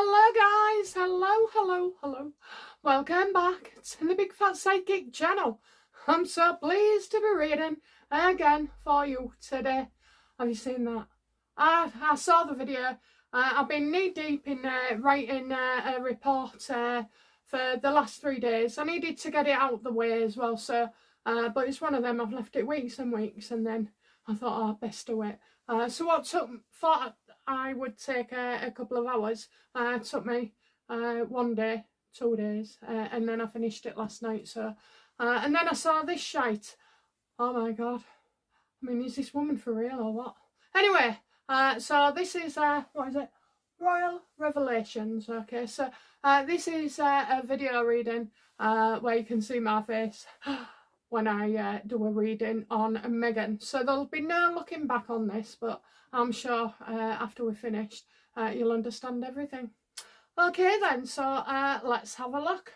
Hello guys, hello. Welcome back to the Big Fat Psychic channel. I'm so pleased to be reading again for you today. Have you seen that? I saw the video. I've been knee deep in writing a report for the last 3 days. I needed to get it out the way as well, so but it's one of them. I've left it weeks and weeks, and then I thought, oh, best to wait. So what thought I would take a couple of hours. It took me 1 day, 2 days, and then I finished it last night. So, and then I saw this shite. Oh my god! I mean, is this woman for real or what? Anyway, so this is what is it? Royal Revelations. Okay, so this is a video reading where you can see my face when I do a reading on Meghan. So there'll be no looking back on this, but I'm sure after we're finished you'll understand everything. Okay then, so let's have a look.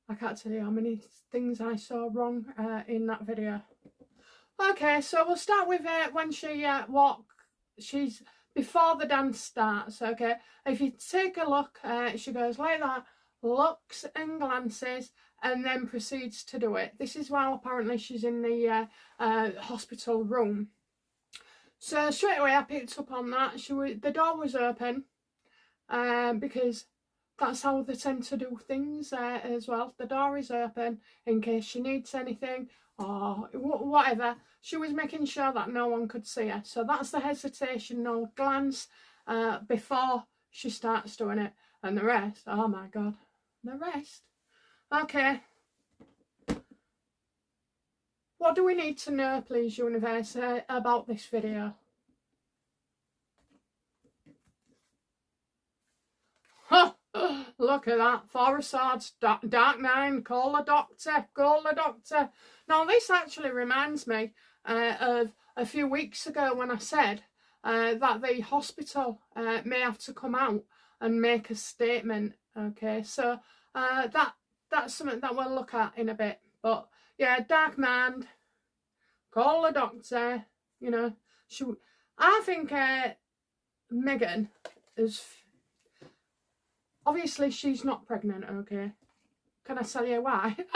I can't tell you how many things I saw wrong in that video. Okay, so we'll start with when she she's before the dance starts. Okay, if you take a look, she goes like that, looks and glances, and then proceeds to do it. This is while apparently she's in the hospital room. So straight away I picked up on that. The door was open because that's how they tend to do things as well. The door is open in case she needs anything or whatever. She was making sure that no one could see her. So that's the hesitation, no glance before she starts doing it. And the rest, oh my god, the rest. Okay. What do we need to know, please, universe, about this video? Huh, look at that. Four of Swords, Dark Nine, call the doctor, call the doctor. Now, this actually reminds me of a few weeks ago when I said that the hospital may have to come out and make a statement. Okay, so that's something that we'll look at in a bit. But yeah, dark mind, call the doctor. You know, I think Meghan is obviously she's not pregnant. Okay, can I tell you why? Can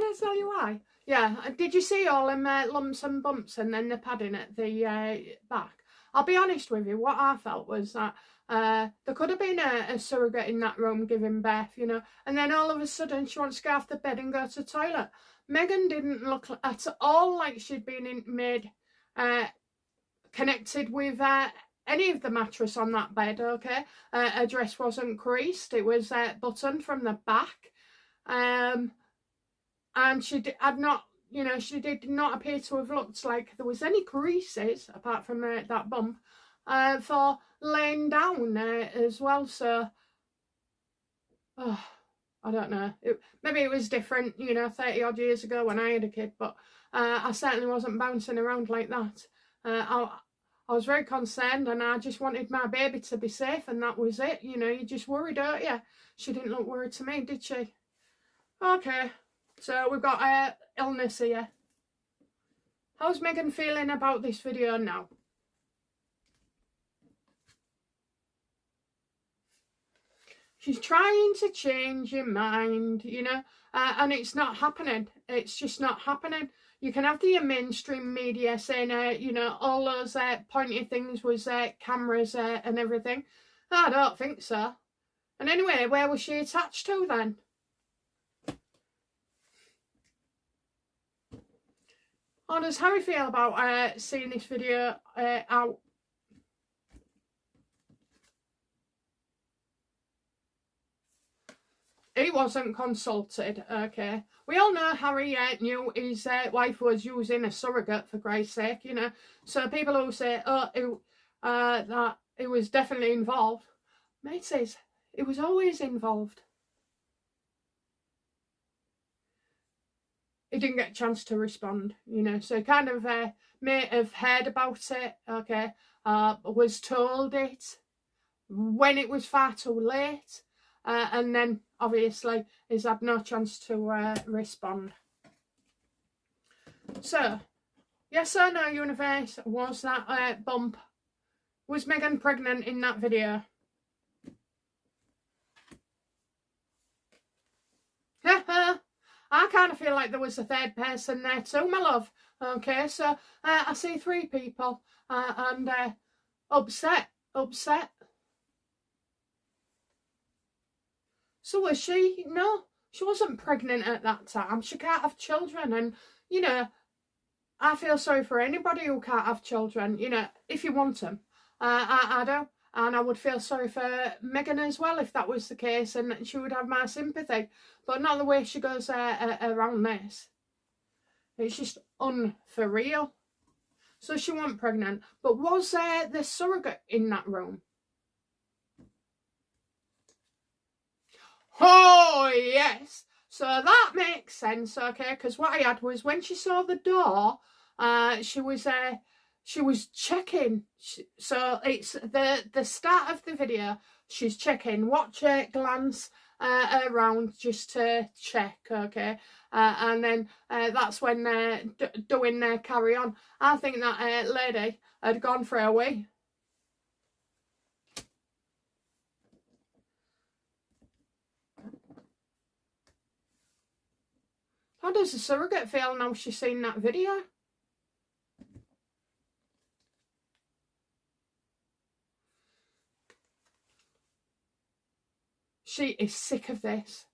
I tell you why? Yeah, did you see all them lumps and bumps and then the padding at the back? I'll be honest with you, what I felt was that there could have been a surrogate in that room giving birth, you know, and then all of a sudden she wants to go off the bed and go to the toilet. Meghan didn't look at all like she'd been made connected with any of the mattress on that bed, okay? Her dress wasn't creased, it was buttoned from the back. And she had not, you know, she did not appear to have looked like there was any creases, apart from that bump, for laying down as well. So, I don't know. Maybe it was different, you know, 30 odd years ago when I had a kid, but I certainly wasn't bouncing around like that. I was very concerned, and I just wanted my baby to be safe, and that was it. You know, you just worry, don't you? She didn't look worried to me, did she? Okay, so we've got illness here. How's Meghan feeling about this video now? She's trying to change your mind, you know, and it's not happening. It's just not happening. You can have the mainstream media saying, you know, all those pointy things was cameras and everything. I don't think so. And anyway, where was she attached to then? How does Harry feel about seeing this video out? He wasn't consulted, okay. We all know Harry knew his wife was using a surrogate, for Christ's sake, you know. So people who say, oh, that it was definitely involved. Mate says, it was always involved. He didn't get a chance to respond, you know. So he kind of may have heard about it, okay. Was told it when it was far too late. And then, obviously, he's had no chance to respond. So, yes or no, universe, was that bump Was Megan pregnant in that video? I kind of feel like there was a third person there too, my love. Okay, so I see 3 people and upset. So was she? No, she wasn't pregnant at that time. She can't have children. And, you know, I feel sorry for anybody who can't have children, you know, if you want them. I do. And I would feel sorry for Megan as well if that was the case, and she would have my sympathy. But not the way she goes around this. It's just for real. So she wasn't pregnant. But was the surrogate in that room? Oh, yes. So that makes sense, okay? Because what I had was when she saw the door, she was checking. So it's the start of the video. She's checking. Watch her glance around just to check, okay? And then that's when they're doing their carry on. I think that lady had gone for a wee. How does the surrogate feel now she's seen that video? She is sick of this.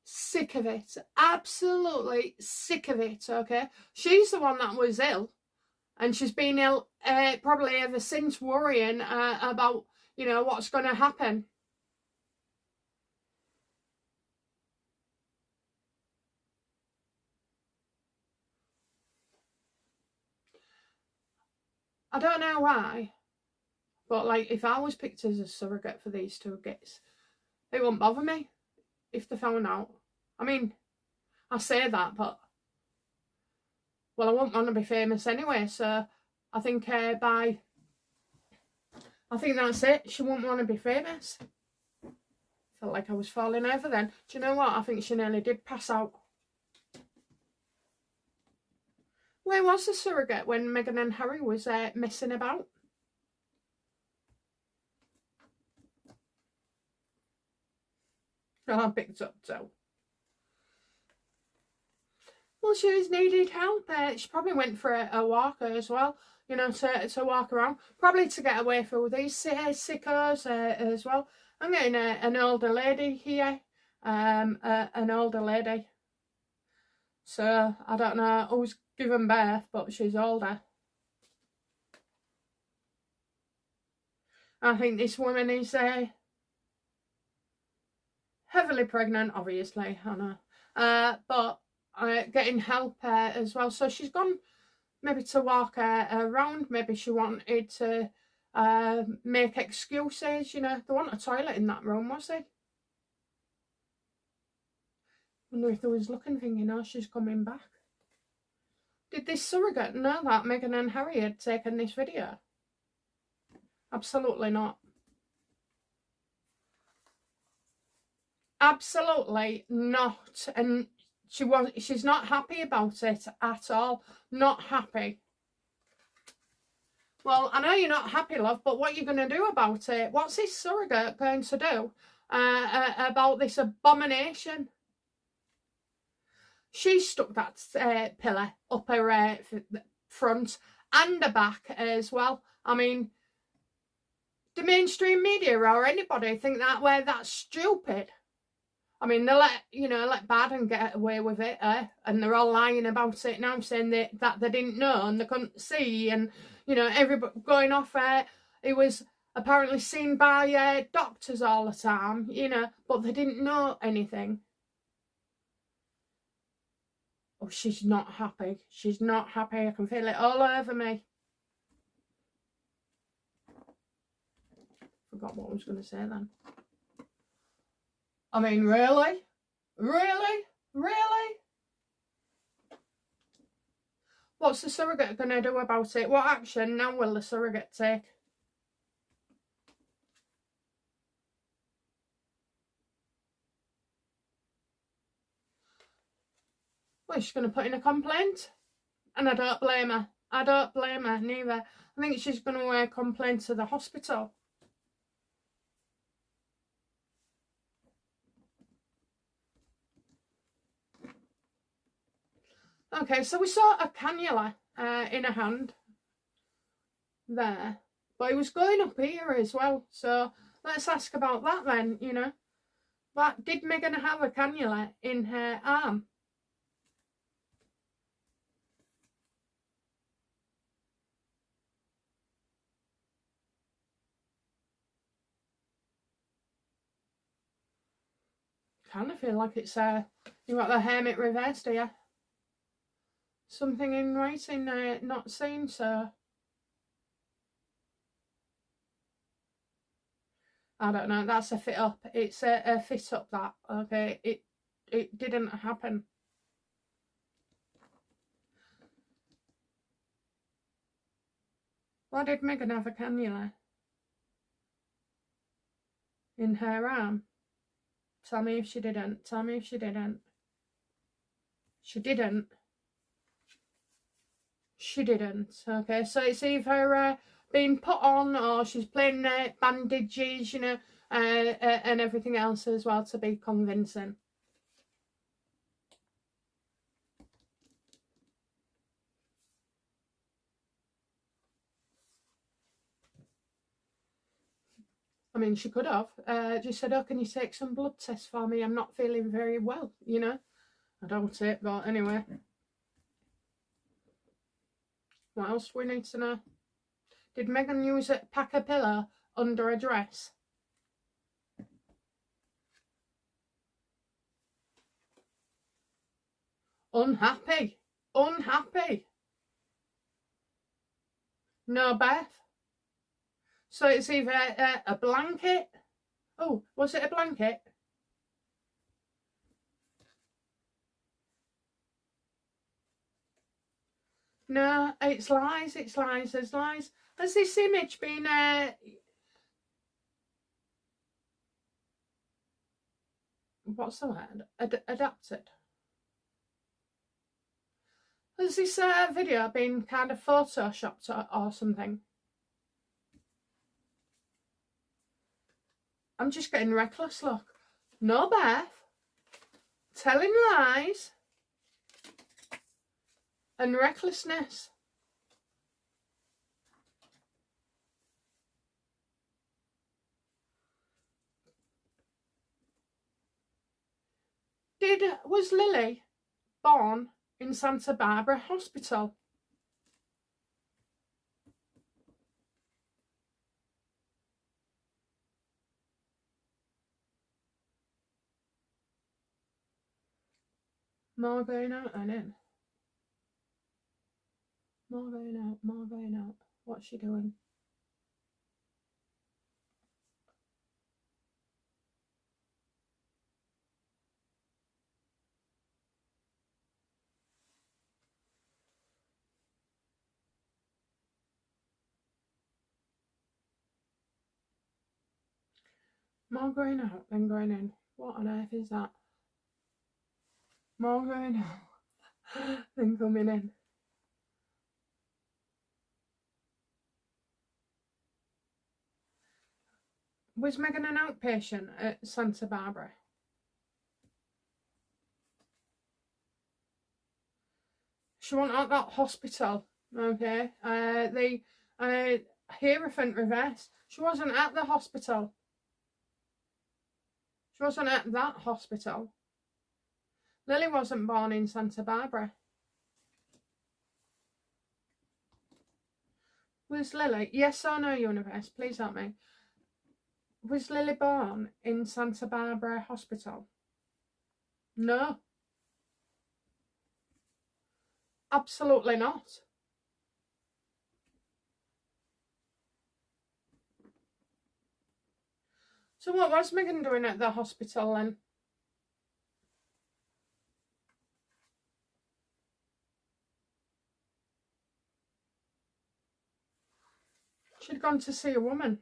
Sick of it. Absolutely sick of it, okay? She's the one that was ill. And she's been ill probably ever since, worrying about, you know, what's going to happen. I don't know why, but like if I was picked as a surrogate for these 2 kids, it wouldn't bother me if they found out. I mean, I say that, but well, I wouldn't want to be famous anyway. So I think I think that's it. She wouldn't want to be famous. Felt like I was falling over then. Do you know what? I think she nearly did pass out. Where was the surrogate when Meghan and Harry was messing about? Oh, I picked up too. Well, she was needed help. She probably went for a walker as well, you know, to walk around. Probably to get away from these sickos as well. I'm getting an older lady here. An older lady. So, I don't know who's given birth, but she's older. I think this woman is heavily pregnant, obviously, I know. But getting help as well. So she's gone maybe to walk around. Maybe she wanted to make excuses. You know, there wasn't a toilet in that room, was there? Wonder if there was looking thing, you know, she's coming back. Did this surrogate know that Meghan and Harry had taken this video? Absolutely not. Absolutely not. And she's not happy about it at all. Not happy. Well, I know you're not happy, love, but what are you going to do about it? What's this surrogate going to do about this abomination? She stuck that pillar up her front and the back as well. I mean, the mainstream media or anybody think that way that's stupid. I mean, they let Baden get away with it, and they're all lying about it now, saying that they didn't know and they couldn't see, and, you know, everybody going off it was apparently seen by doctors all the time, you know, but they didn't know anything. Oh, she's not happy. She's not happy. I can feel it all over me. Forgot what I was going to say then. I mean, really? Really? Really? What's the surrogate going to do about it? What action now will the surrogate take? Well, she's going to put in a complaint. And I don't blame her. I don't blame her, neither. I think she's going to complain to the hospital. Okay, so we saw a cannula in her hand there, but it was going up here as well. So let's ask about that then, you know. But did Megan have a cannula in her arm? Kind of feel like it's you got the hermit reversed here. Something in writing not seen, so I don't know. That's a fit up. It's a fit up that. Okay, it didn't happen. Why did Megan have a cannula in her arm? Tell me if she didn't. Tell me if she didn't. She didn't. She didn't. Okay, so it's either being put on or she's playing bandages, you know, and everything else as well to be convincing. I mean, she could have just said, oh, can you take some blood tests for me? I'm not feeling very well, you know. I doubt it, but anyway. What else do we need to know? Did Megan use a pack a pillow under her dress? Unhappy. Unhappy. No, Beth. So it's either a blanket. Oh, was it a blanket? No, it's lies. It's lies. There's lies. Has this image been what's the word? Adapted? Has this video been kind of photoshopped or something? I'm just getting reckless, look. No, Beth. Telling lies. And recklessness. Was Lily born in Santa Barbara Hospital? More going out and in. More going out, more going out. What's she doing? More going out than going in. What on earth is that? More going out than coming in. Was Megan an outpatient at Santa Barbara? She wasn't at that hospital, okay? The Hierophant reverse. She wasn't at the hospital. She wasn't at that hospital. Lily wasn't born in Santa Barbara. Was Lily? Yes or no, universe? Please help me. Was Lily born in Santa Barbara Hospital? No. Absolutely not. So what was Megan doing at the hospital then? She'd gone to see a woman.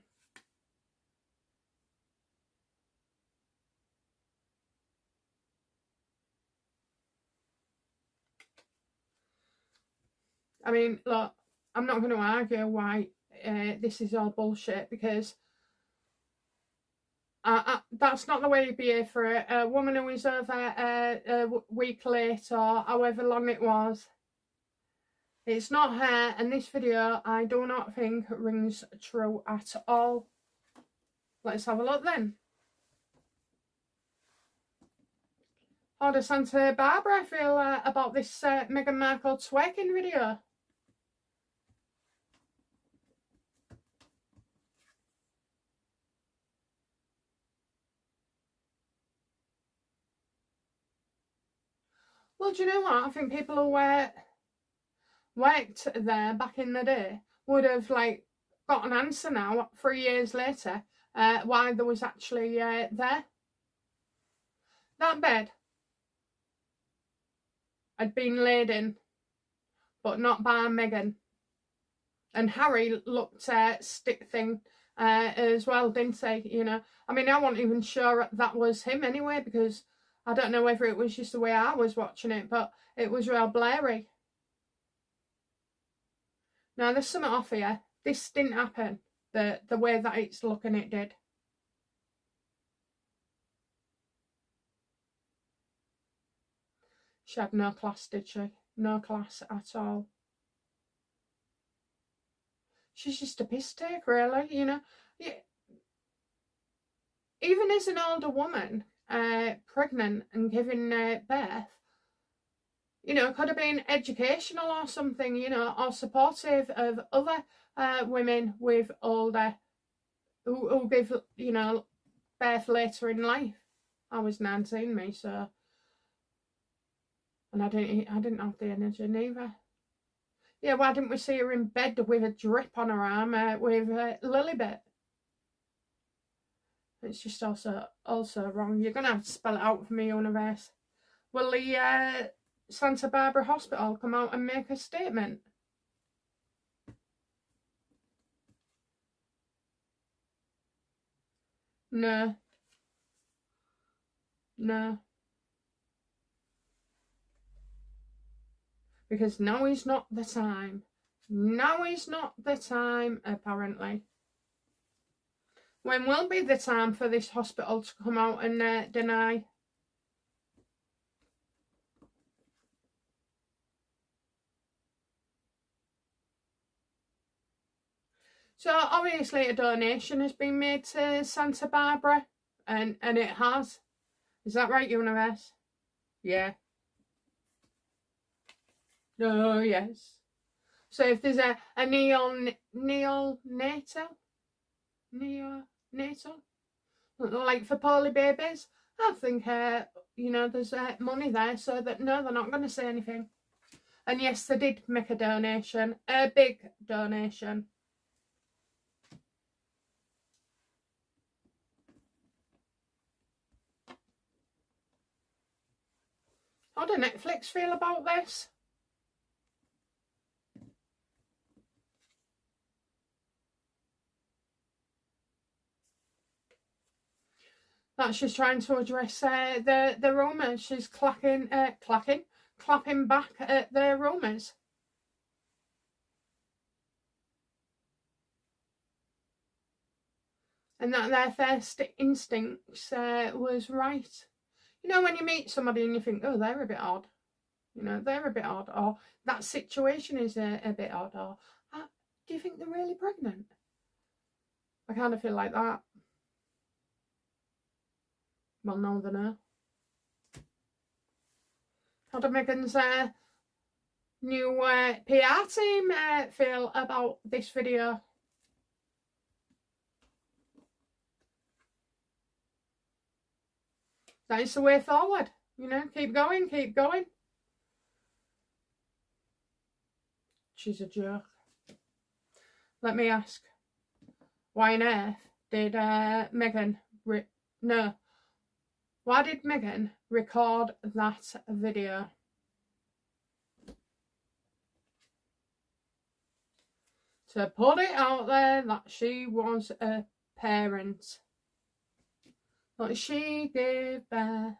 I mean, look, I'm not going to argue why this is all bullshit, because that's not the way you behave for a woman who is over a week late or however long it was. It's not her, and this video I do not think rings true at all. Let's have a look then. How does Santa Barbara feel about this Meghan Markle twerking video? Well, do you know what? I think people who worked there back in the day would have like got an answer now 3 years later why there was actually there. That bed had been laid in, but not by Meghan. And Harry looked stick thing as well, didn't he? You know, I mean, I wasn't even sure that was him anyway, because I don't know whether it was just the way I was watching it, but it was real blurry. Now, there's something off here. This didn't happen the way that it's looking it did. She had no class, did she? No class at all. She's just a piss take, really, you know. Yeah. Even as an older woman, pregnant and giving birth, you know, could have been educational or something, you know, or supportive of other women with older, who give, you know, birth later in life. I was 19, me, so, and I didn't have the energy neither. Yeah, why didn't we see her in bed with a drip on her arm with Lilibet? It's just also wrong. You're going to have to spell it out for me, universe. Will the Santa Barbara Hospital come out and make a statement? No. No. Because now is not the time. Now is not the time, apparently. When will be the time for this hospital to come out and deny? So obviously a donation has been made to Santa Barbara, and it has. Is that right, universe? Yeah. Oh, yes. So if there's a neonatal, like for poorly babies, I think, you know, there's money there, so that, no, they're not going to say anything. And yes, they did make a donation, a big donation. How do Netflix feel about this? That she's trying to address the rumours. She's clapping back at the rumours. And that their first instincts was right. You know, when you meet somebody and you think, oh, they're a bit odd. You know, they're a bit odd. Or that situation is a bit odd. Or, do you think they're really pregnant? I kind of feel like that. Well, no, they know. How do Meghan's new PR team feel about this video? That is the way forward. You know, keep going, keep going. She's a joke. Let me ask, why on earth did Meghan why did Meghan record that video? To put it out there that she was a parent. That she gave birth.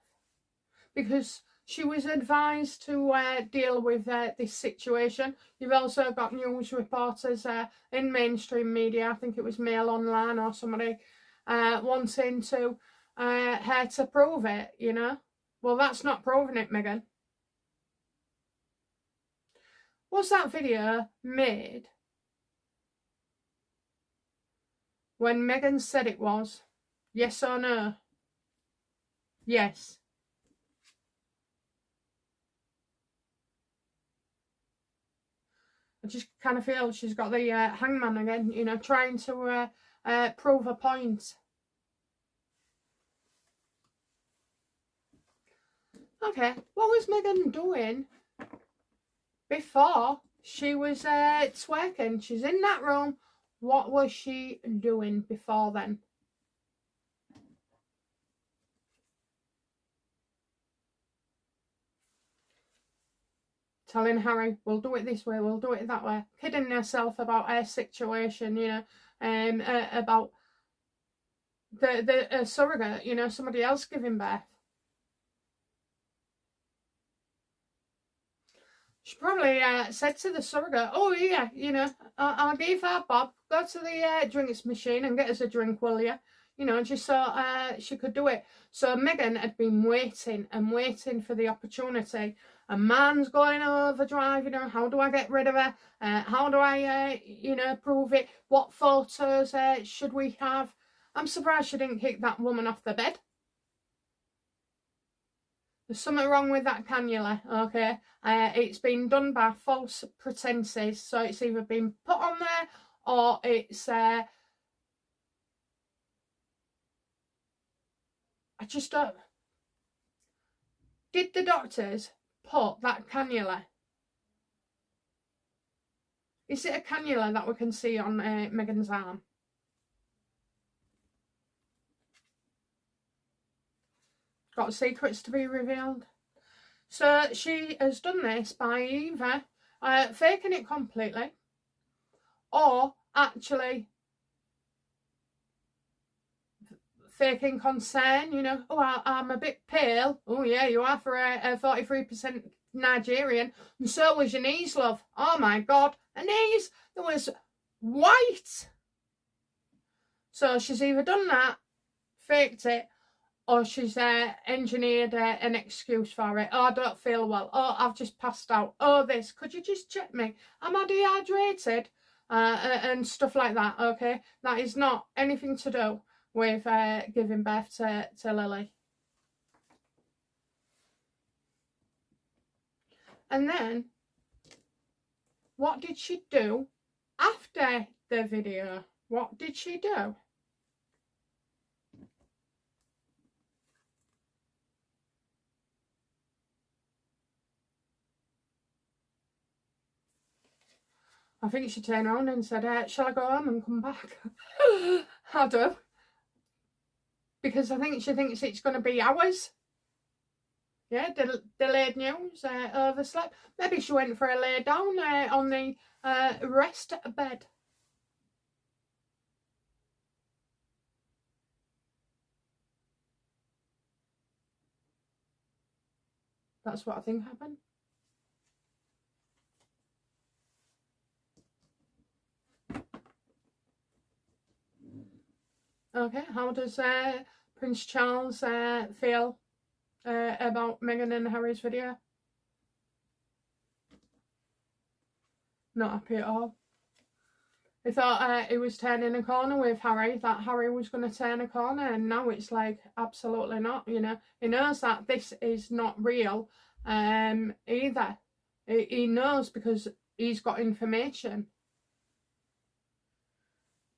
Because she was advised to deal with this situation. You've also got news reporters in mainstream media, I think it was Mail Online or somebody, wanting to her to prove it, you know. Well, that's not proving it, Meghan. Was that video made when Meghan said it was? Yes or no? Yes. I just kind of feel she's got the hangman again, you know, trying to prove a point. Okay, what was Meghan doing before she was twerking? She's in that room. What was she doing before then? Telling Harry, we'll do it this way, we'll do it that way. Kidding herself about her situation, you know, about the surrogate, you know, somebody else giving birth. She probably said to the surrogate, oh yeah, you know, I'll give her Bob, go to the drinks machine and get us a drink, will you? You know, just so she could do it. So Meghan had been waiting and waiting for the opportunity. A man's going overdrive, you know, how do I get rid of her? How do I, you know, prove it? What photos should we have? I'm surprised she didn't kick that woman off the bed. There's something wrong with that cannula, okay? It's been done by false pretenses, so it's either been put on there or it's... I just don't... Did the doctors put that cannula? Is it a cannula that we can see on Meghan's arm? Got secrets to be revealed. So she has done this by either faking it completely or actually faking concern, you know. Oh, I'm a bit pale. Oh yeah, you are for a 43% Nigerian. And so was your knees, love. Oh my God, her knees, there was white. So she's either done that, faked it, or she's engineered an excuse for it. Oh, I don't feel well. Oh, I've just passed out. Oh, this. Could you just check me? Am I dehydrated? And stuff like that, okay? That is not anything to do with giving birth to Lily. And then, what did she do after the video? What did she do? I think she turned around and said, shall I go home and come back? I do. Because I think she thinks it's going to be hours. Yeah, delayed news, overslept. Maybe she went for a lay down on the rest bed. That's what I think happened. Okay, how does Prince Charles feel about Meghan and Harry's video? Not happy at all. He thought he was turning a corner with Harry, that Harry was going to turn a corner, and now it's like, absolutely not, you know. He knows that this is not real either. He knows because he's got information.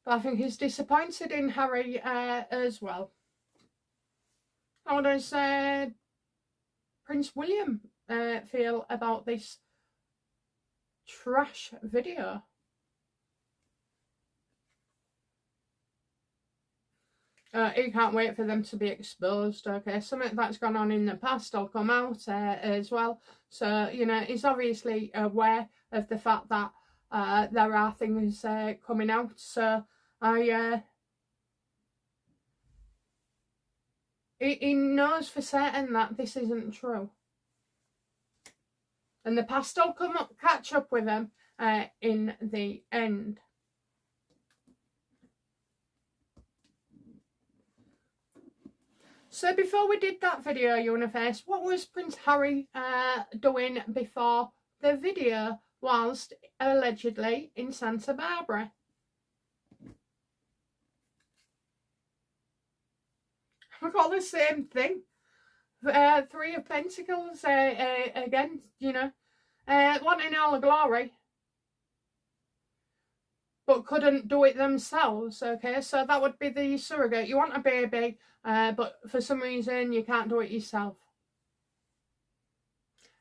But I think he's disappointed in Harry as well. How does Prince William feel about this trash video? He can't wait for them to be exposed, okay? Something that's gone on in the past will come out as well. So, you know, he's obviously aware of the fact that there are things coming out. So, he knows for certain that this isn't true. And the past will catch up with them in the end. So before we did that video, Universe, what was Prince Harry doing before the video whilst allegedly in Santa Barbara? I got the same thing. Three of Pentacles again, you know, wanting all the glory, but couldn't do it themselves. Okay, so that would be the surrogate. You want a baby, but for some reason you can't do it yourself.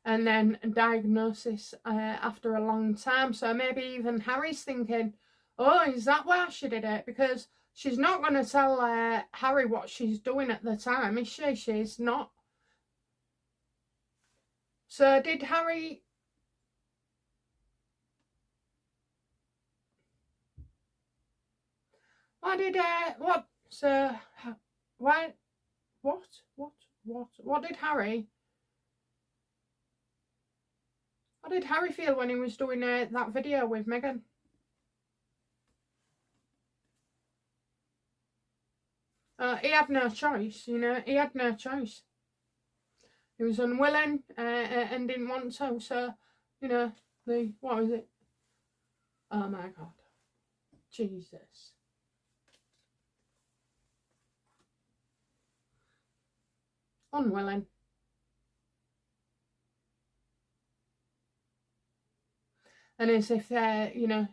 And then a diagnosis after a long time. So maybe even Harry's thinking, oh, is that why she did it? Because she's not going to tell Harry what she's doing at the time, is she? She's not. So did Harry... Why did... what? So... Why... What did Harry... How did Harry feel when he was doing that video with Meghan? He had no choice, you know. He had no choice. He was unwilling and didn't want to. So, you know, what was it? Oh my God. Jesus. Unwilling. And as if, you know,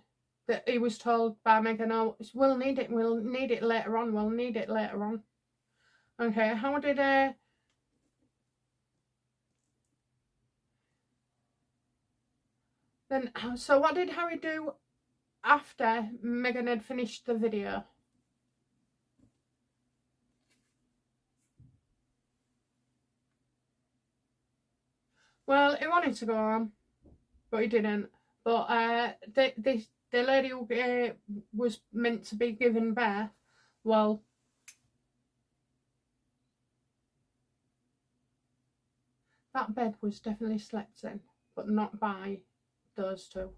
that he was told by Meghan, oh, we'll need it later on, Okay, how did, then, so what did Harry do after Meghan had finished the video? Well, he wanted to go on, but he didn't. But the lady who was meant to be giving birth, well, that bed was definitely slept in, but not by those two.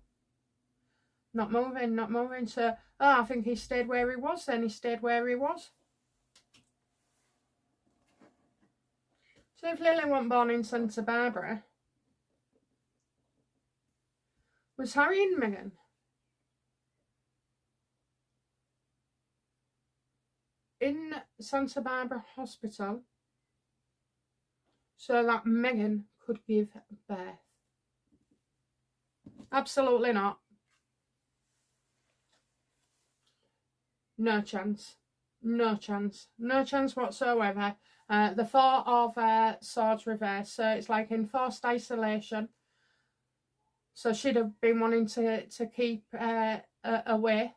Not moving. So, oh, I think he stayed where he was then. He stayed where he was. So if Lily wasn't born in Santa Barbara, was Harry and Meghan in Santa Barbara Hospital so that Meghan could give birth? Absolutely not. No chance. No chance. No chance whatsoever. The Four of Swords reverse. So it's like enforced isolation. So she'd have been wanting to keep away.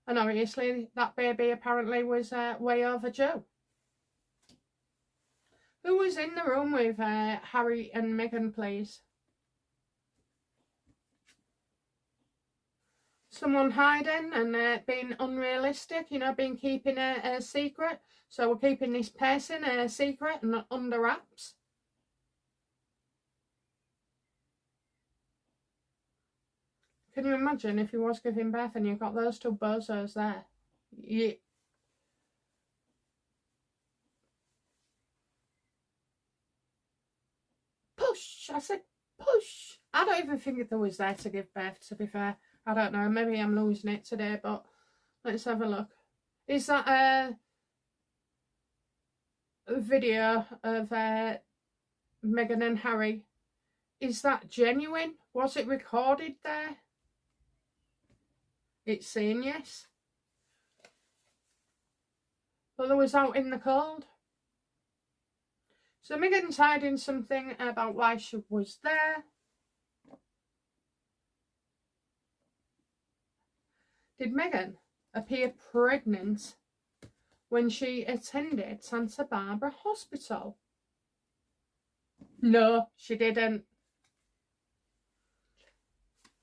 And obviously that baby apparently was way overdue. Who was in the room with Harry and Meghan, please? Someone hiding and being unrealistic, you know, being keeping a secret. So we're keeping this person a secret and under wraps. Can you imagine if he was giving birth and you've got those two bozos there? Push! I said push! I don't even think they was there to give birth, to be fair. I don't know, maybe I'm losing it today, but let's have a look. Is that a video of Meghan and Harry? Is that genuine? Was it recorded there? It's saying yes. But they was out in the cold. So Meghan's hiding something about why she was there. Did Meghan appear pregnant when she attended Santa Barbara Hospital? No, she didn't.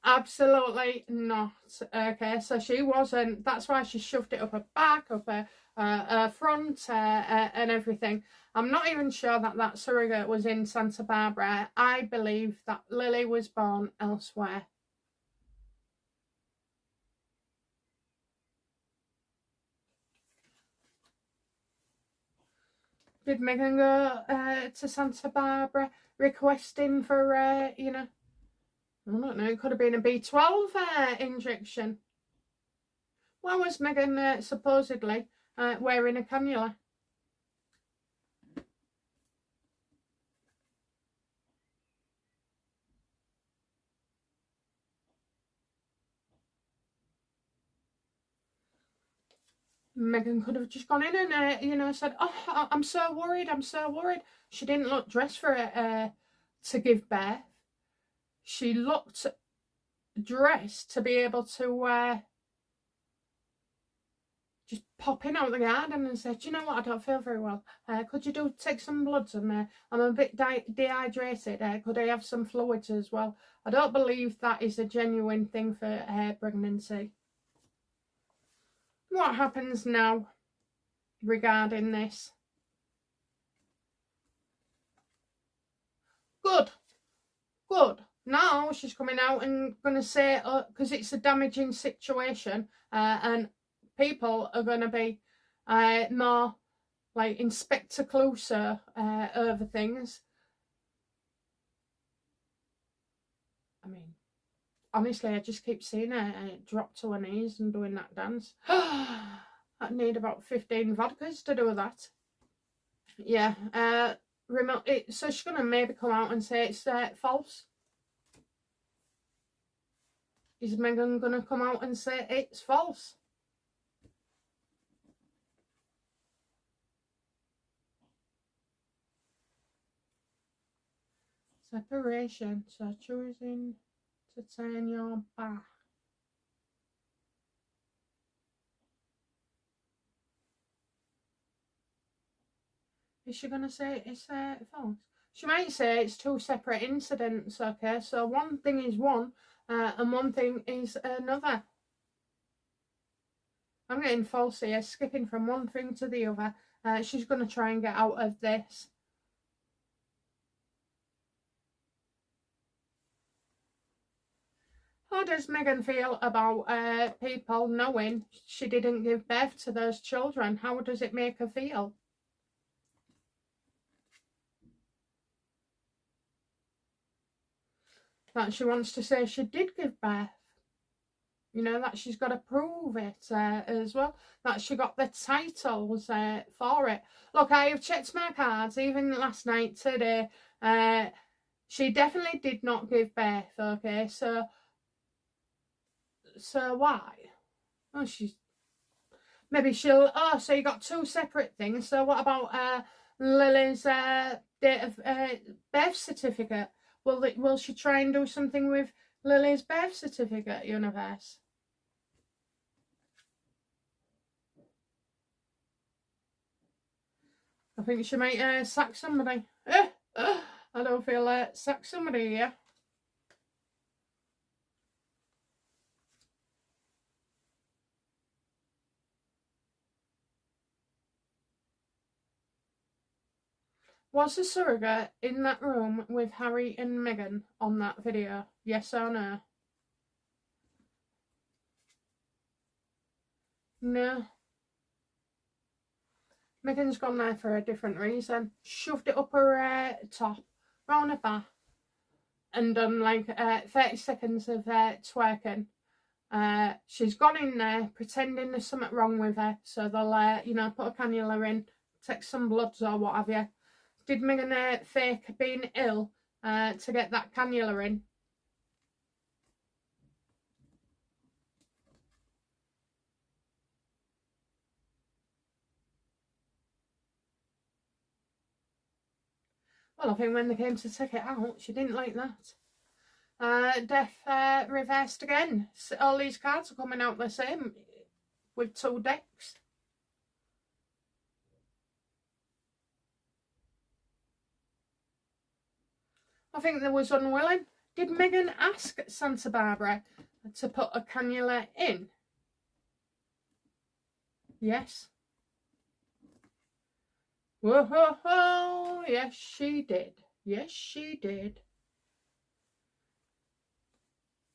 Absolutely not. Okay, so she wasn't. That's why she shoved it up her back, up her front, and everything. I'm not even sure that that surrogate was in Santa Barbara. I believe that Lily was born elsewhere. Did Megan go to Santa Barbara requesting for, you know, I don't know, it could have been a B12 injection. Why was Megan supposedly wearing a cannula? Megan could have just gone in and, you know, said, "Oh, I'm so worried, I'm so worried." She didn't look dressed for it to give birth. She looked dressed to be able to just pop in out the garden and say, "Do you know what, I don't feel very well. Could you take some bloods? And I'm a bit dehydrated. Could I have some fluids as well?" I don't believe that is a genuine thing for pregnancy. What happens now regarding this? Good. Now she's coming out and going to say, because it's a damaging situation, and people are going to be more like Inspector Clouseau over things. I mean, honestly, I just keep seeing her drop to her knees and doing that dance. I'd need about 15 vodkas to do that. Yeah, so she's going to maybe come out and say it's false. Is Megan going to come out and say it's false? Separation, so choosing to turn your back. Is she going to say it's false? She might say it's two separate incidents, okay? So one thing is one, and one thing is another. I'm getting false here, skipping from one thing to the other. She's going to try and get out of this. How does Megan feel about people knowing she didn't give birth to those children? How does it make her feel? That she wants to say she did give birth. You know, that she's got to prove it as well. That she got the titles for it. Look, I have checked my cards, even last night, today. She definitely did not give birth, okay? So why? Oh, maybe she'll, so you got two separate things. So what about Lily's date of birth certificate? Will she try and do something with Lily's birth certificate, universe? I think she might sack somebody. I don't feel sack somebody here. Was the surrogate in that room with Harry and Meghan on that video? Yes or no? No. Meghan's gone there for a different reason. Shoved it up her top, round her back, and done like 30 seconds of twerking. She's gone in there pretending there's something wrong with her, so they'll, you know, put a cannula in, take some bloods or what have you. Did Meghan fake being ill to get that cannula in? Well, I think when they came to take it out, she didn't like that. Death reversed again. All these cards are coming out the same with two decks. I think they was unwilling. Did Megan ask Santa Barbara to put a cannula in? Yes. Whoa, ho, ho. Yes, she did. Yes, she did.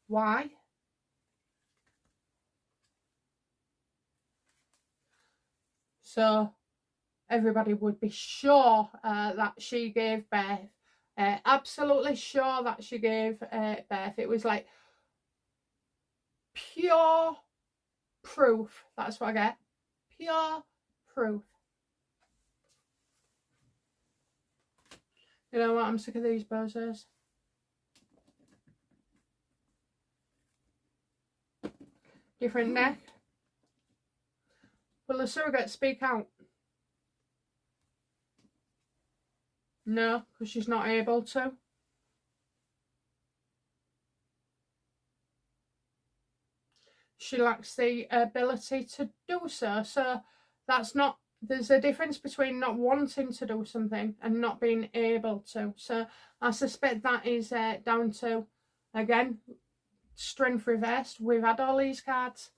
Why? So everybody would be sure that she gave birth. Absolutely sure that she gave birth. It was like pure proof. That's what I get. Pure proof. You know what? I'm sick of these bozos. Different neck. Will the surrogate speak out? No, because she's not able to. She lacks the ability to do so. So that's not, there's a difference between not wanting to do something and not being able to. So I suspect that is down to, again, strength reversed. We've had all these cards.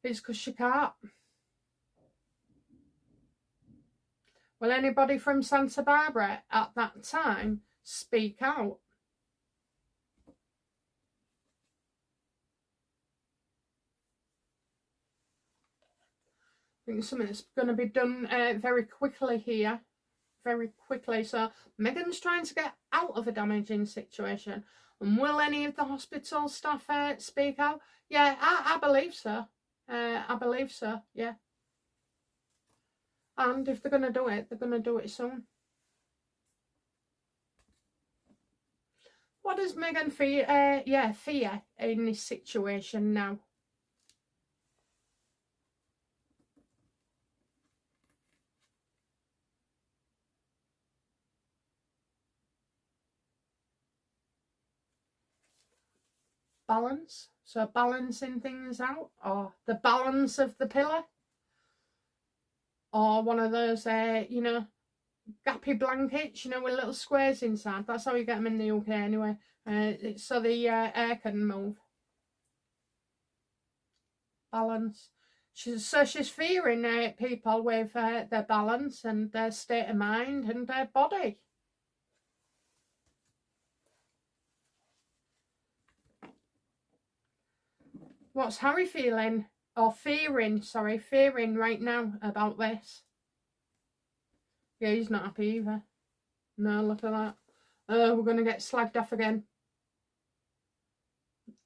It's because she can't. Will anybody from Santa Barbara at that time speak out? I think something that's going to be done very quickly here. Very quickly. So Megan's trying to get out of a damaging situation. And will any of the hospital staff speak out? Yeah, I believe so. I believe so, yeah. And if they're going to do it, they're going to do it soon. What does Megan fear? Fear in this situation now. Balance. So balancing things out, or the balance of the pillar, or one of those, you know, gappy blankets, you know, with little squares inside. That's how you get them in the UK anyway. So the air can move. Balance. She's fearing people with their balance and their state of mind and their body. What's Harry feeling, or fearing right now about this? Yeah, he's not happy either. No, look at that. We're going to get slagged off again.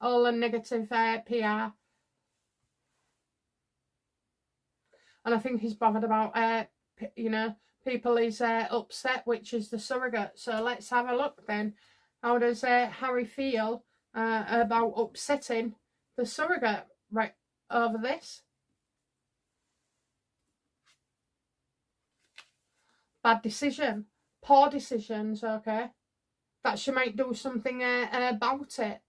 All the negative PR. And I think he's bothered about, you know, people he's upset, which is the surrogate. So let's have a look then. How does Harry feel about upsetting the surrogate right over this? Bad decision. Poor decisions, okay. That she might do something about it.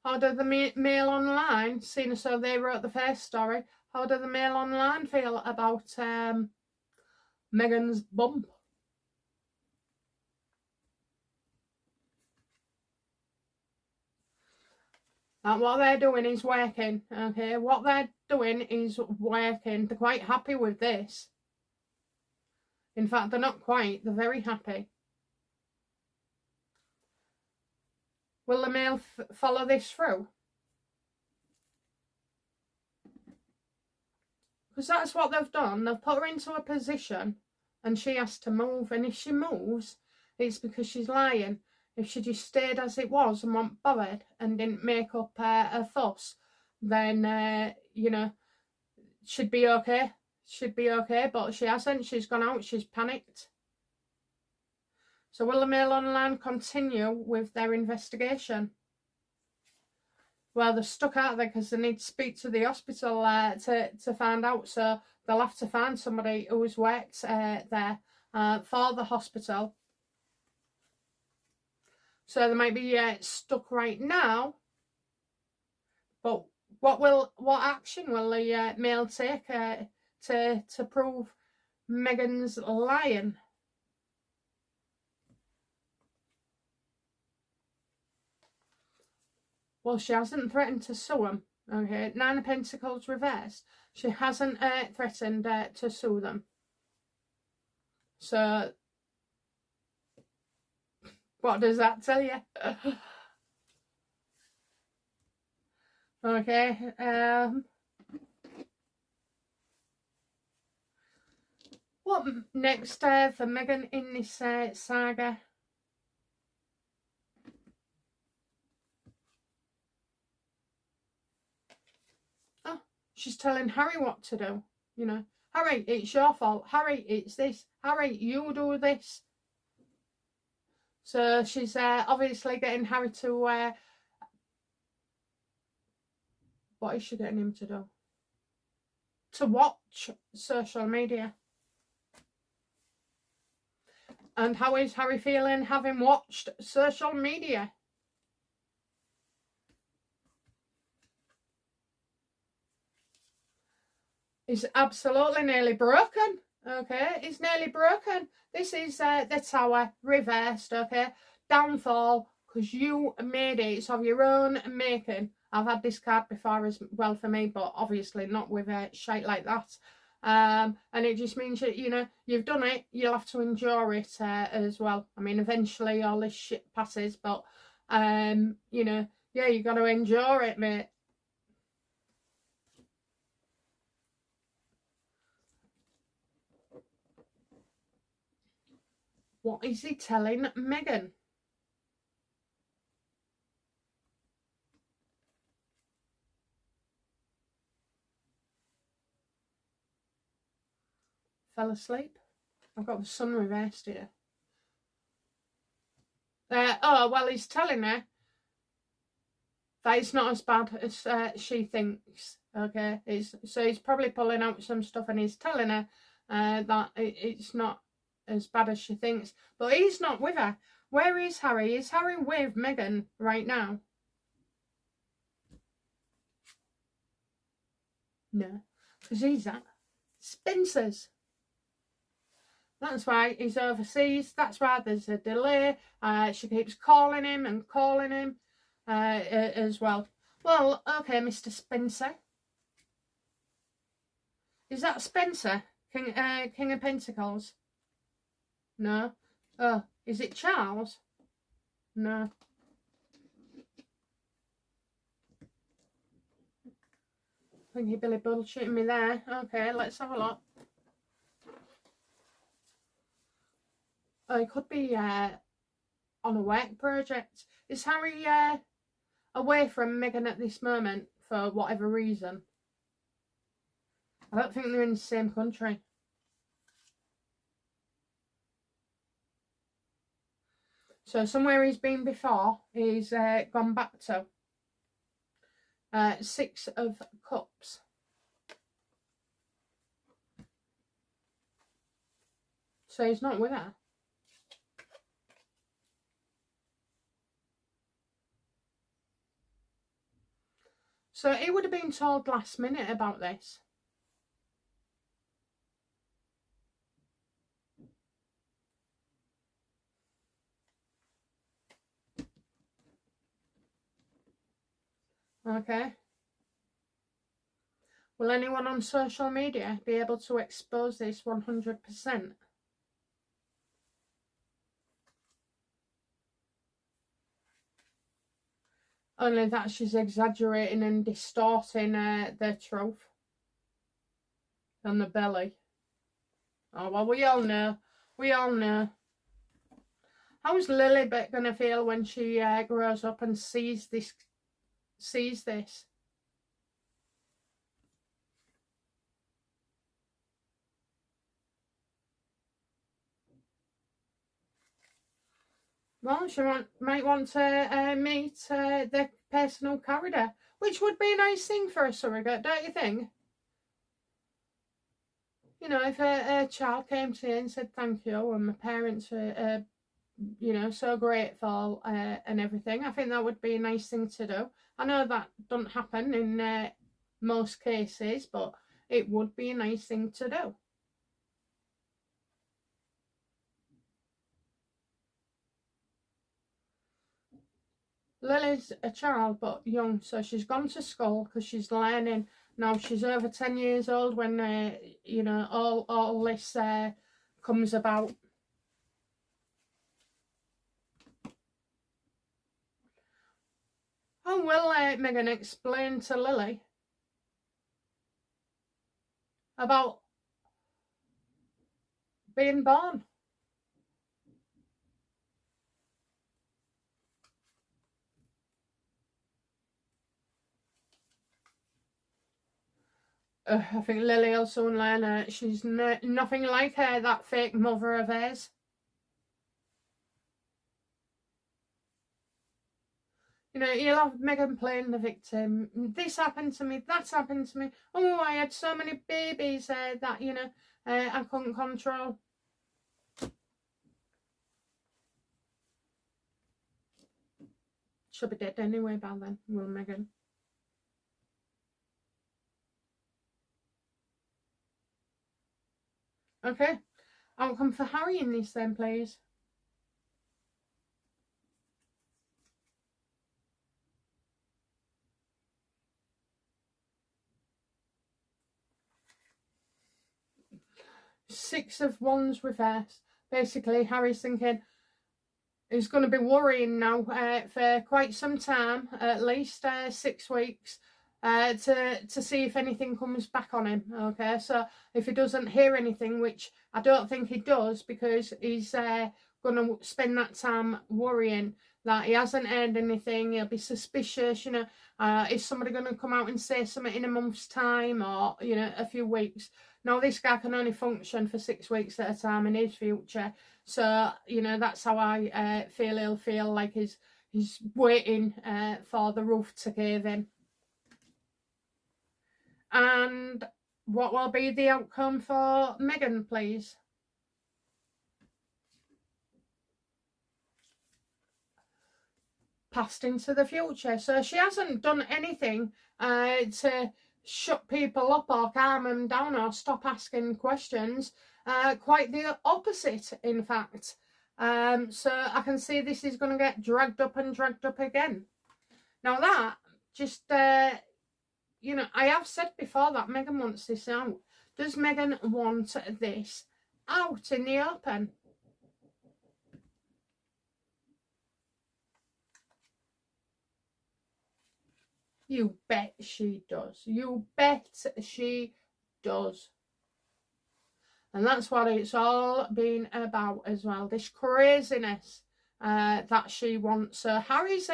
How did the Mail Online, seeing as though they wrote the first story, how did the Mail Online feel about Megan's bump? And what they're doing is working, okay? What they're doing is working. They're quite happy with this. In fact, they're not quite. They're very happy. Will the Mail follow this through? Because that's what they've done. They've put her into a position and she has to move. And if she moves, it's because she's lying. If she just stayed as it was and wasn't bothered and didn't make up a fuss, then, you know, she'd be okay. She'd be okay, but she hasn't. She's gone out. She's panicked. So will the Mail Online continue with their investigation? Well, they're stuck out there because they need to speak to the hospital to find out. So they'll have to find somebody who's worked there for the hospital. So they might be stuck right now, but what action will the male take to prove Meghan's lying? Well, she hasn't threatened to sue him. Okay, Nine of Pentacles reversed. She hasn't threatened to sue them. So, what does that tell you? Okay. What next for Meghan in this saga? Oh, she's telling Harry what to do. You know, Harry, it's your fault. Harry, it's this. Harry, you do this. So she's obviously getting Harry to... what is she getting him to do? To watch social media. And how is Harry feeling having watched social media? He's absolutely nearly broken. Okay, he's nearly broken. This is the Tower reversed. Okay, downfall because you made it. It's of your own making. I've had this card before as well for me, but obviously not with shite like that. And it just means that, you know, you've done it, you'll have to endure it as well. I mean, eventually all this shit passes, but you know, yeah, you got to endure it, mate. What is he telling Meghan? Fell asleep? I've got the sun reversed here. Oh, well, he's telling her that it's not as bad as she thinks. Okay, so he's probably pulling out some stuff and he's telling her that it's not as bad as she thinks. But he's not with her. Where is Harry? Is Harry with Meghan right now? No, because he's at Spencer's. That's why he's overseas. That's why there's a delay. She keeps calling him and calling him as well. Well, okay, Mr. Spencer. Is that Spencer? King of Pentacles? No. Oh, is it Charles? No. I think he Billy bullshitting me there. Okay, let's have a look. Oh, it could be on a work project. Is Harry away from Meghan at this moment for whatever reason? I don't think they're in the same country. So somewhere he's been before, he's gone back to. Six of Cups. So he's not with her. So he would have been told last minute about this. Okay. Will anyone on social media be able to expose this 100%? Only that she's exaggerating and distorting the truth. On the belly. Oh, well, we all know. We all know. How's Lilibet going to feel when she grows up and sees this? Well, she might want to meet the personal corridor, which would be a nice thing for a surrogate, don't you think? You know, if a child came to you and said thank you, and my parents you know, so grateful and everything. I think that would be a nice thing to do. I know that doesn't happen in most cases, but it would be a nice thing to do. Lily's a child, but young, so she's gone to school because she's learning. Now she's over 10 years old when, you know, all this comes about. How will Megan explain to Lily about being born? I think Lily will soon learn she's nothing like her, that fake mother of hers. You know, you'll have Megan playing the victim. This happened to me, that happened to me. Oh, I had so many babies that, you know, I couldn't control. She'll be dead anyway by then, will Megan? Okay, outcome for Harry in this then, please. Six of Wands reversed. Basically, Harry's thinking he's going to be worrying now for quite some time, at least 6 weeks, to see if anything comes back on him. Okay, so if he doesn't hear anything, which I don't think he does, because he's going to spend that time worrying that he hasn't heard anything, he'll be suspicious, you know, is somebody going to come out and say something in a month's time, or, you know, a few weeks. Now, this guy can only function for 6 weeks at a time in his future. So, you know, that's how I feel he'll feel like he's waiting for the roof to cave in. And what will be the outcome for Megan, please? Past into the future. So she hasn't done anything to shut people up or calm them down or stop asking questions. Quite the opposite, in fact. So I can see this is going to get dragged up and dragged up again. Now that just, you know, I have said before that Megan wants this out. Does Megan want this out in the open? You bet she does. You bet she does. And that's what it's all been about as well. This craziness that she wants. So Harry's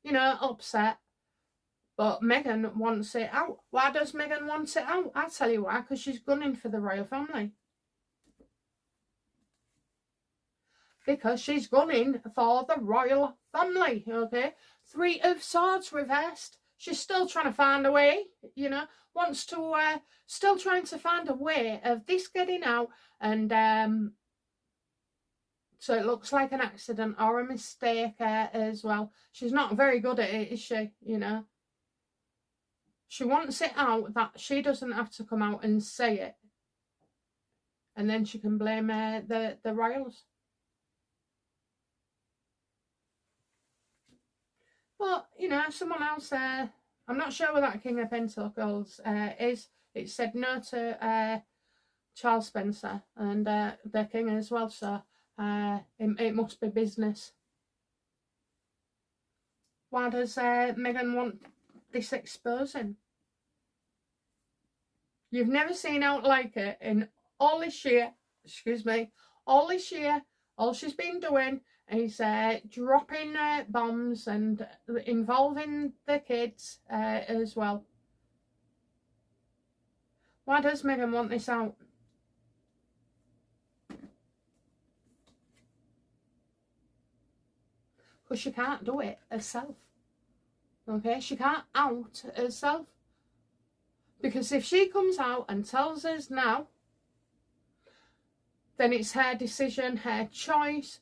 you know, upset. But Megan wants it out. Why does Megan want it out? I'll tell you why. Because she's gunning for the royal family. Because she's gunning for the royal family, okay? 3 of Swords reversed. She's still trying to find a way, you know, wants to, still trying to find a way of this getting out. And so it looks like an accident or a mistake as well. She's not very good at it, is she, you know? She wants it out that she doesn't have to come out and say it. And then she can blame the royals. But, you know, someone else, I'm not sure where that King of Pentacles is. It said no to Charles Spencer and their king as well, so it must be business. Why does Megan want this exposing? You've never seen out like it in all this year, all this year, all she's been doing is dropping bombs and involving the kids as well. Why does Megan want this out? Because she can't do it herself. Okay, she can't out herself. Because if she comes out and tells us now, then it's her decision, her choice,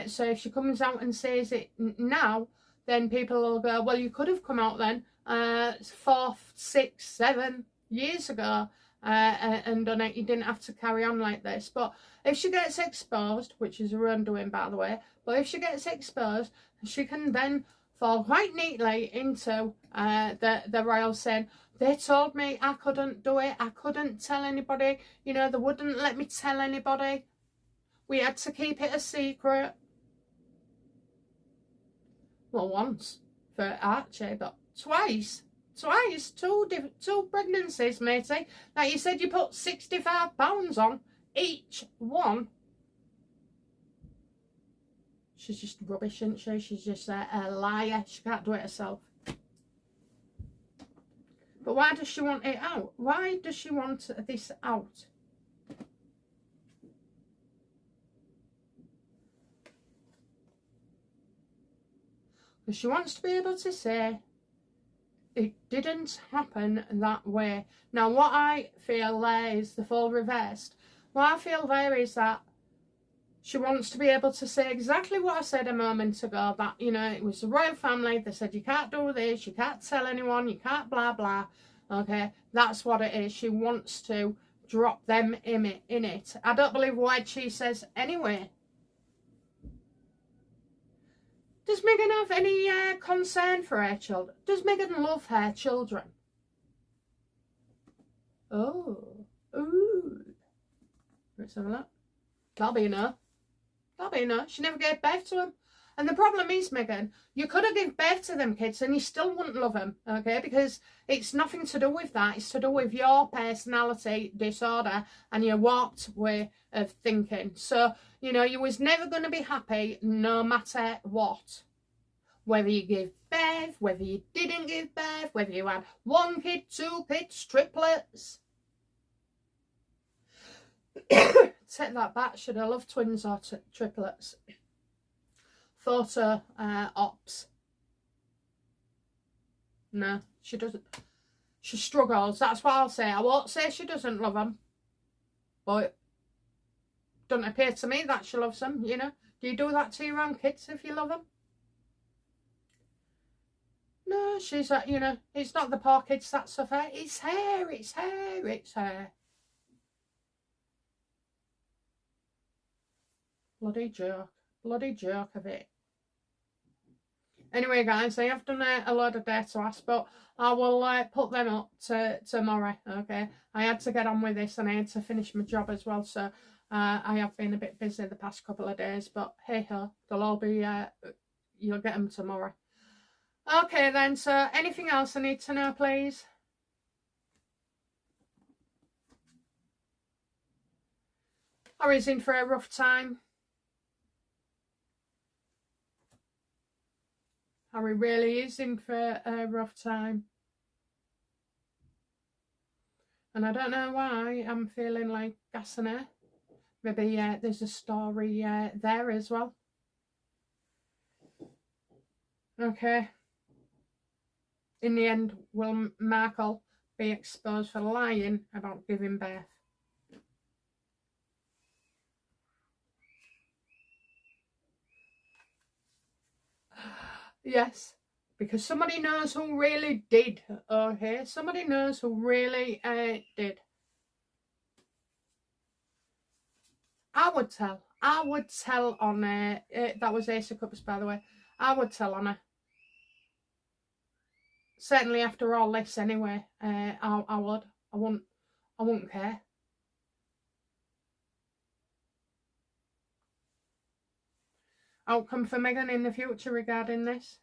So if she comes out and says it now, then people will go, well, you could have come out then 4, 6, 7 years ago and done it. You didn't have to carry on like this. But if she gets exposed, which is her own doing, by the way, but if she gets exposed, she can then fall quite neatly into the royal saying, they told me I couldn't do it, I couldn't tell anybody, you know, they wouldn't let me tell anybody. We had to keep it a secret. Well, once for Archie, but twice, two pregnancies, matey. Like you said, you put 65 pounds on each one. She's just rubbish, isn't she? She's just a liar. She can't do it herself. But why does she want it out? Why does she want this out? Because she wants to be able to say it didn't happen that way. Now, what I feel there is the full reversed. What I feel there is that she wants to be able to say exactly what I said a moment ago, that, you know, it was the royal family. They said, you can't do this, you can't tell anyone, you can't blah, blah. Okay, that's what it is. She wants to drop them in it. I don't believe a word she says anyway. Does Meghan have any concern for her children? Does Meghan love her children? Oh. Ooh. Let's have a look. That'll be a no. That'll be a no. She never gave birth to them. And the problem is, Meghan, you could have given birth to them kids and you still wouldn't love them, okay? Because it's nothing to do with that. It's to do with your personality disorder and your warped way of thinking. So, you know, you was never going to be happy no matter what. Whether you give birth, whether you didn't give birth, whether you had 1 kid, 2 kids, triplets. Take that back. Should I love twins or triplets? Photo ops. No, she doesn't. She struggles. That's what I'll say. I won't say she doesn't love them. But it doesn't appear to me that she loves them, you know. Do you do that to your own kids if you love them? No, she's you know, it's not the poor kids that suffer. It's her, it's her, it's her. Bloody joke of it. Anyway, guys, I have done a load of dare to ask, but I will put them up tomorrow, okay? I had to get on with this and I had to finish my job as well, so I have been a bit busy the past couple of days, but hey-ho, they'll all be, you'll get them tomorrow. Okay then, so anything else I need to know, please? Harry's in for a rough time. Harry really is in for a rough time. And I don't know why I'm feeling like gassing her. Maybe there's a story there as well. Okay. In the end, will Markle be exposed for lying about giving birth? Yes, because somebody knows who really did, okay? Somebody knows who really did. I would tell on that was Ace of Cups, by the way. I would tell on her. Certainly after all this anyway, I would. I wouldn't care. Outcome for Meghan in the future regarding this.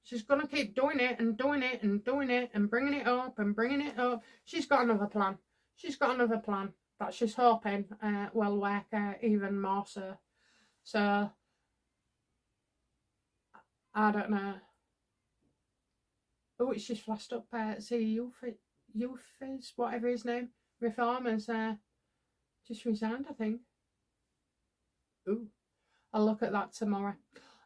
She's going to keep doing it and doing it and doing it and bringing it up and bringing it up. She's got another plan. She's got another plan that she's hoping will work even more so. So, I don't know. Oh, it's just flashed up. See, Youth, whatever his name, Reformers, just resigned, I think. Ooh. I'll look at that tomorrow.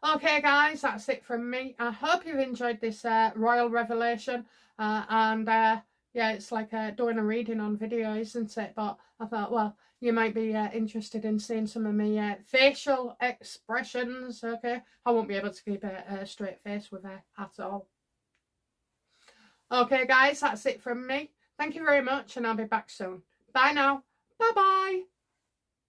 Okay, guys, that's it from me. I hope you've enjoyed this royal revelation. Yeah, it's like doing a reading on video, isn't it? But I thought, well, you might be interested in seeing some of my facial expressions. Okay, I won't be able to keep a straight face with her at all. Okay guys, that's it from me. Thank you very much, and I'll be back soon. Bye now. Bye bye.